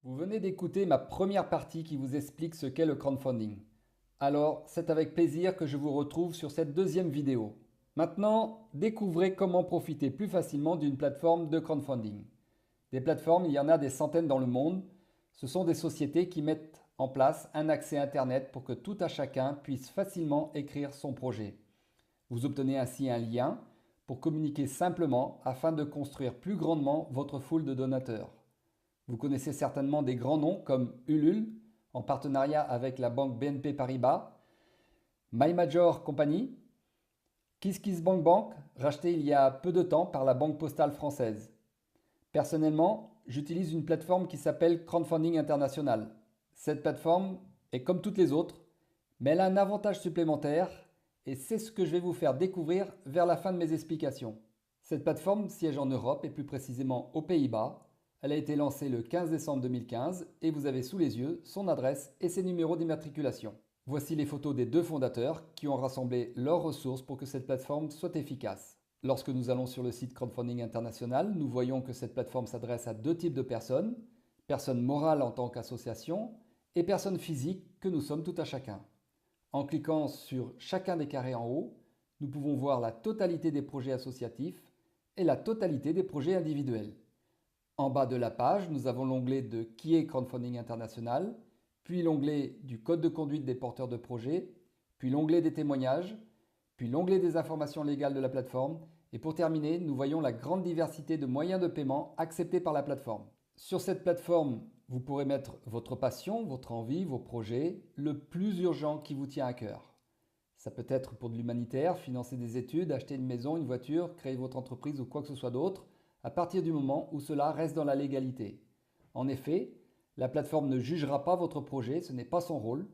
Vous venez d'écouter ma première partie qui vous explique ce qu'est le crowdfunding. Alors, c'est avec plaisir que je vous retrouve sur cette deuxième vidéo. Maintenant, découvrez comment profiter plus facilement d'une plateforme de crowdfunding. Des plateformes, il y en a des centaines dans le monde. Ce sont des sociétés qui mettent en place un accès Internet pour que tout à chacun puisse facilement écrire son projet. Vous obtenez ainsi un lien pour communiquer simplement afin de construire plus grandement votre foule de donateurs. Vous connaissez certainement des grands noms comme Ulule, en partenariat avec la banque BNP Paribas, MyMajor Company, KissKissBankBank, racheté il y a peu de temps par la Banque Postale Française. Personnellement, j'utilise une plateforme qui s'appelle Crowdfunding International. Cette plateforme est comme toutes les autres, mais elle a un avantage supplémentaire et c'est ce que je vais vous faire découvrir vers la fin de mes explications. Cette plateforme siège en Europe et plus précisément aux Pays-Bas. Elle a été lancée le 15 décembre 2015 et vous avez sous les yeux son adresse et ses numéros d'immatriculation. Voici les photos des deux fondateurs qui ont rassemblé leurs ressources pour que cette plateforme soit efficace. Lorsque nous allons sur le site Crowdfunding International, nous voyons que cette plateforme s'adresse à deux types de personnes, personnes morales en tant qu'association et personnes physiques que nous sommes tout à chacun. En cliquant sur chacun des carrés en haut, nous pouvons voir la totalité des projets associatifs et la totalité des projets individuels. En bas de la page, nous avons l'onglet de Qui est Crowdfunding International, puis l'onglet du code de conduite des porteurs de projets, puis l'onglet des témoignages, puis l'onglet des informations légales de la plateforme, et pour terminer, nous voyons la grande diversité de moyens de paiement acceptés par la plateforme. Sur cette plateforme, vous pourrez mettre votre passion, votre envie, vos projets, le plus urgent qui vous tient à cœur. Ça peut être pour de l'humanitaire, financer des études, acheter une maison, une voiture, créer votre entreprise ou quoi que ce soit d'autre, à partir du moment où cela reste dans la légalité. En effet, la plateforme ne jugera pas votre projet, ce n'est pas son rôle,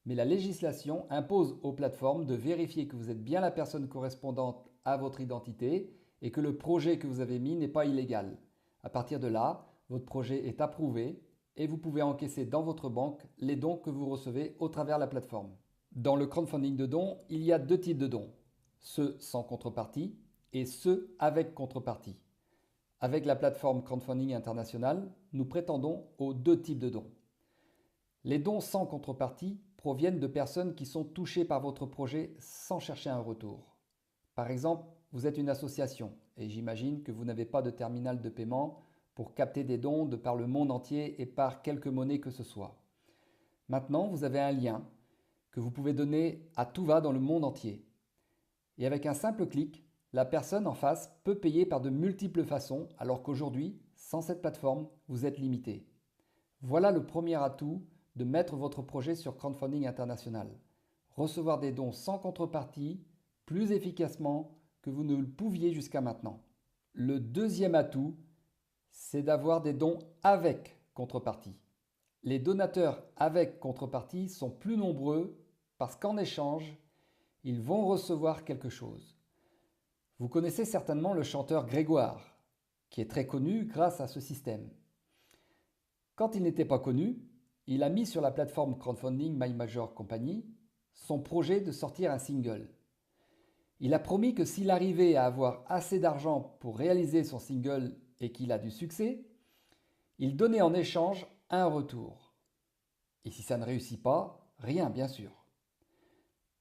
mais la législation impose aux plateformes de vérifier que vous êtes bien la personne correspondante à votre identité et que le projet que vous avez mis n'est pas illégal. À partir de là, votre projet est approuvé et vous pouvez encaisser dans votre banque les dons que vous recevez au travers de la plateforme. Dans le crowdfunding de dons, il y a deux types de dons, ceux sans contrepartie et ceux avec contrepartie. Avec la plateforme Crowdfunding International, nous prétendons aux deux types de dons. Les dons sans contrepartie proviennent de personnes qui sont touchées par votre projet sans chercher un retour. Par exemple, vous êtes une association et j'imagine que vous n'avez pas de terminal de paiement pour capter des dons de par le monde entier et par quelque monnaie que ce soit. Maintenant, vous avez un lien que vous pouvez donner à tout va dans le monde entier. Et avec un simple clic, la personne en face peut payer par de multiples façons, alors qu'aujourd'hui, sans cette plateforme, vous êtes limité. Voilà le premier atout de mettre votre projet sur Crowdfunding International. Recevoir des dons sans contrepartie, plus efficacement que vous ne le pouviez jusqu'à maintenant. Le deuxième atout, c'est d'avoir des dons avec contrepartie. Les donateurs avec contrepartie sont plus nombreux parce qu'en échange, ils vont recevoir quelque chose. Vous connaissez certainement le chanteur Grégoire, qui est très connu grâce à ce système. Quand il n'était pas connu, il a mis sur la plateforme crowdfunding MyMajor Company son projet de sortir un single. Il a promis que s'il arrivait à avoir assez d'argent pour réaliser son single et qu'il a du succès, il donnait en échange un retour. Et si ça ne réussit pas, rien bien sûr.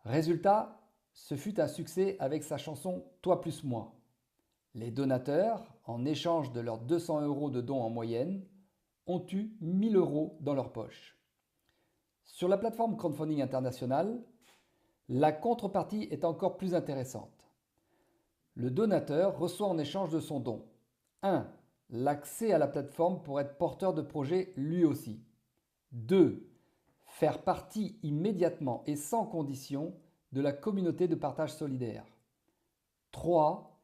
Résultat, ce fut un succès avec sa chanson Toi plus moi. Les donateurs, en échange de leurs 200 € de dons en moyenne, ont eu 1000 € dans leur poche. Sur la plateforme Crowdfunding International, la contrepartie est encore plus intéressante. Le donateur reçoit en échange de son don 1. L'accès à la plateforme pour être porteur de projet lui aussi. 2. Faire partie immédiatement et sans condition de la communauté de partage solidaire. 3.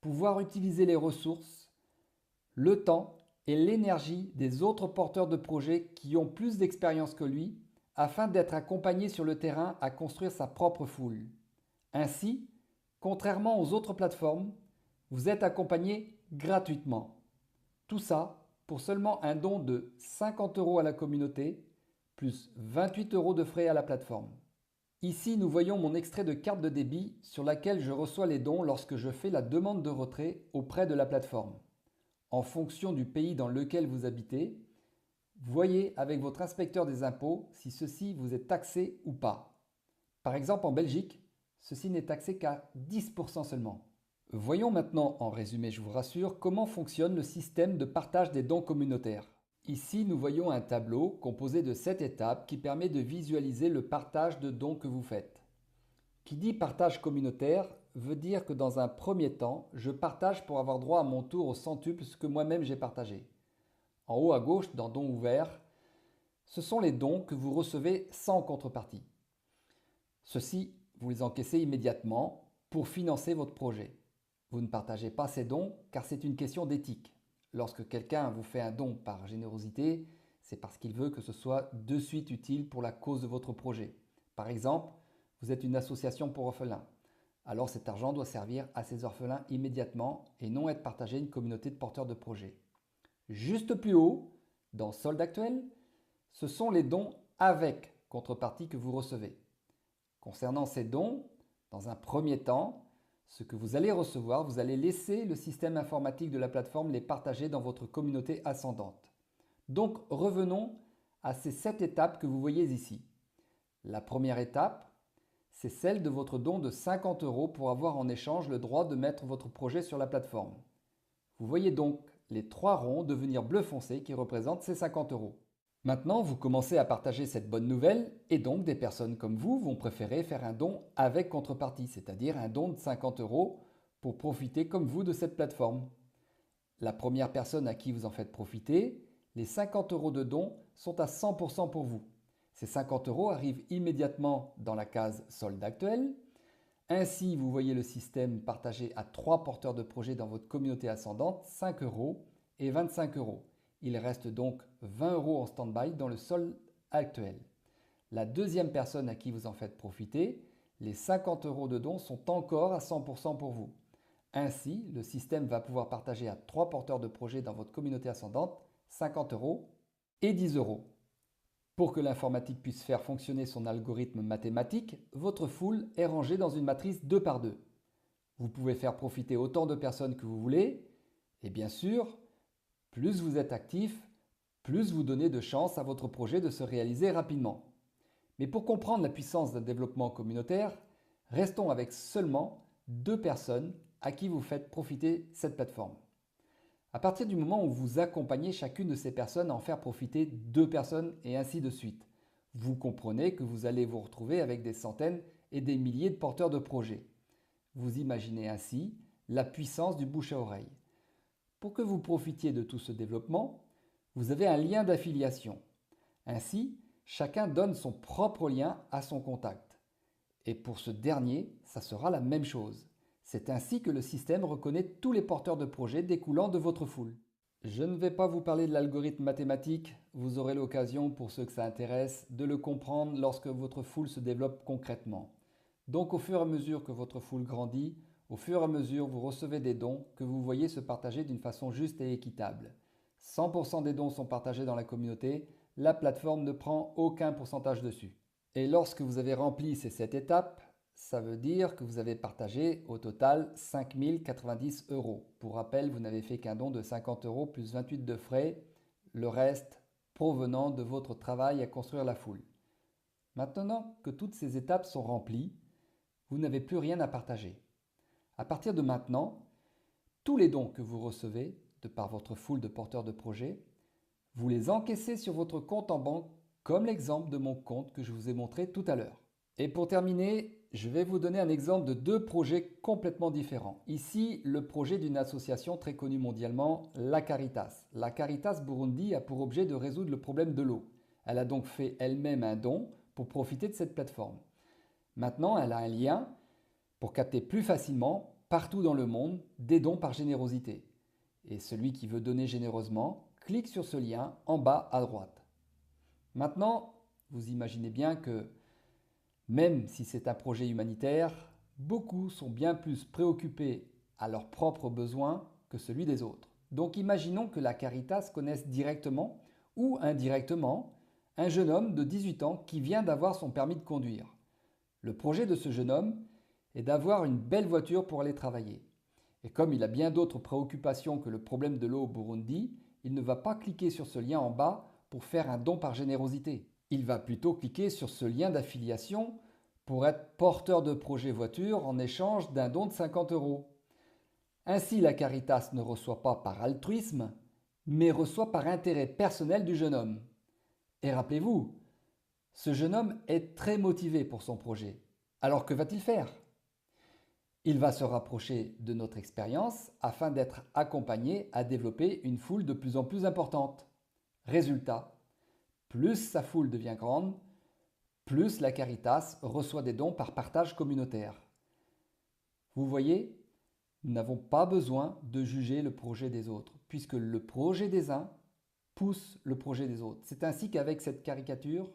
Pouvoir utiliser les ressources, le temps et l'énergie des autres porteurs de projets qui ont plus d'expérience que lui afin d'être accompagné sur le terrain à construire sa propre foule. Ainsi, contrairement aux autres plateformes, vous êtes accompagné gratuitement. Tout ça pour seulement un don de 50 € à la communauté, plus 28 € de frais à la plateforme. Ici, nous voyons mon extrait de carte de débit sur laquelle je reçois les dons lorsque je fais la demande de retrait auprès de la plateforme. En fonction du pays dans lequel vous habitez, Voyez avec votre inspecteur des impôts si ceci vous est taxé ou pas. Par exemple, en Belgique, ceci n'est taxé qu'à 10% seulement. Voyons maintenant, en résumé je vous rassure, comment fonctionne le système de partage des dons communautaires. Ici, nous voyons un tableau composé de 7 étapes qui permet de visualiser le partage de dons que vous faites. Qui dit partage communautaire veut dire que dans un premier temps, je partage pour avoir droit à mon tour au centuple ce que moi-même j'ai partagé. En haut à gauche, dans dons ouverts, ce sont les dons que vous recevez sans contrepartie. Ceux-ci, vous les encaissez immédiatement pour financer votre projet. Vous ne partagez pas ces dons car c'est une question d'éthique. Lorsque quelqu'un vous fait un don par générosité, c'est parce qu'il veut que ce soit de suite utile pour la cause de votre projet. Par exemple, vous êtes une association pour orphelins. Alors cet argent doit servir à ces orphelins immédiatement et non être partagé à une communauté de porteurs de projets. Juste plus haut, dans solde actuel, ce sont les dons avec contrepartie que vous recevez. Concernant ces dons, dans un premier temps, ce que vous allez recevoir, vous allez laisser le système informatique de la plateforme les partager dans votre communauté ascendante. Donc revenons à ces 7 étapes que vous voyez ici. La première étape, c'est celle de votre don de 50 € pour avoir en échange le droit de mettre votre projet sur la plateforme. Vous voyez donc les 3 ronds devenir bleu foncé qui représentent ces 50 €. Maintenant, vous commencez à partager cette bonne nouvelle et donc des personnes comme vous vont préférer faire un don avec contrepartie, c'est-à-dire un don de 50 € pour profiter comme vous de cette plateforme. La première personne à qui vous en faites profiter, les 50 € de don sont à 100% pour vous. Ces 50 € arrivent immédiatement dans la case solde actuel. Ainsi, vous voyez le système partager à 3 porteurs de projets dans votre communauté ascendante 5 € et 25 €. Il reste donc 20 € en stand-by dans le solde actuel. La deuxième personne à qui vous en faites profiter, les 50 € de dons sont encore à 100% pour vous. Ainsi, le système va pouvoir partager à 3 porteurs de projets dans votre communauté ascendante 50 € et 10 €. Pour que l'informatique puisse faire fonctionner son algorithme mathématique, votre foule est rangée dans une matrice 2 par 2. Vous pouvez faire profiter autant de personnes que vous voulez et bien sûr, plus vous êtes actif, plus vous donnez de chance à votre projet de se réaliser rapidement. Mais pour comprendre la puissance d'un développement communautaire, restons avec seulement 2 personnes à qui vous faites profiter cette plateforme. À partir du moment où vous accompagnez chacune de ces personnes à en faire profiter 2 personnes et ainsi de suite, vous comprenez que vous allez vous retrouver avec des centaines et des milliers de porteurs de projets. Vous imaginez ainsi la puissance du bouche à oreille. Pour que vous profitiez de tout ce développement, vous avez un lien d'affiliation. Ainsi, chacun donne son propre lien à son contact. Et pour ce dernier, ça sera la même chose. C'est ainsi que le système reconnaît tous les porteurs de projets découlant de votre foule. Je ne vais pas vous parler de l'algorithme mathématique, vous aurez l'occasion, pour ceux que ça intéresse, de le comprendre lorsque votre foule se développe concrètement. Donc au fur et à mesure que votre foule grandit, au fur et à mesure vous recevez des dons que vous voyez se partager d'une façon juste et équitable. 100% des dons sont partagés dans la communauté, la plateforme ne prend aucun pourcentage dessus. Et lorsque vous avez rempli ces 7 étapes, ça veut dire que vous avez partagé au total 5 090 €. Pour rappel, vous n'avez fait qu'un don de 50 € plus 28 de frais, le reste provenant de votre travail à construire la foule. Maintenant que toutes ces étapes sont remplies, vous n'avez plus rien à partager. À partir de maintenant, tous les dons que vous recevez, de par votre foule de porteurs de projets, vous les encaissez sur votre compte en banque, comme l'exemple de mon compte que je vous ai montré tout à l'heure. Et pour terminer, je vais vous donner un exemple de 2 projets complètement différents. Ici, le projet d'une association très connue mondialement, la Caritas. La Caritas Burundi a pour objet de résoudre le problème de l'eau. Elle a donc fait elle-même un don pour profiter de cette plateforme. Maintenant, elle a un lien pour capter plus facilement, partout dans le monde, des dons par générosité. Et celui qui veut donner généreusement, clique sur ce lien en bas à droite. Maintenant, vous imaginez bien que même si c'est un projet humanitaire, beaucoup sont bien plus préoccupés à leurs propres besoins que celui des autres. Donc imaginons que la Caritas connaisse directement ou indirectement un jeune homme de 18 ans qui vient d'avoir son permis de conduire. Le projet de ce jeune homme est d'avoir une belle voiture pour aller travailler. Et comme il a bien d'autres préoccupations que le problème de l'eau au Burundi, il ne va pas cliquer sur ce lien en bas pour faire un don par générosité. Il va plutôt cliquer sur ce lien d'affiliation pour être porteur de projet voiture en échange d'un don de 50 euros. Ainsi, la Caritas ne reçoit pas par altruisme, mais reçoit par intérêt personnel du jeune homme. Et rappelez-vous, ce jeune homme est très motivé pour son projet. Alors que va-t-il faire? Il va se rapprocher de notre expérience afin d'être accompagné à développer une foule de plus en plus importante. Résultat, plus sa foule devient grande, plus la Caritas reçoit des dons par partage communautaire. Vous voyez, nous n'avons pas besoin de juger le projet des autres, puisque le projet des uns pousse le projet des autres. C'est ainsi qu'avec cette caricature,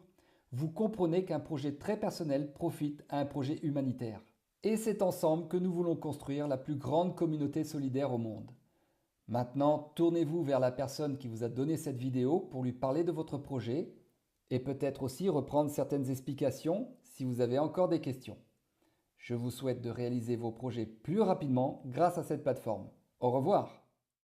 vous comprenez qu'un projet très personnel profite à un projet humanitaire. Et c'est ensemble que nous voulons construire la plus grande communauté solidaire au monde. Maintenant, tournez-vous vers la personne qui vous a donné cette vidéo pour lui parler de votre projet et peut-être aussi reprendre certaines explications si vous avez encore des questions. Je vous souhaite de réaliser vos projets plus rapidement grâce à cette plateforme. Au revoir!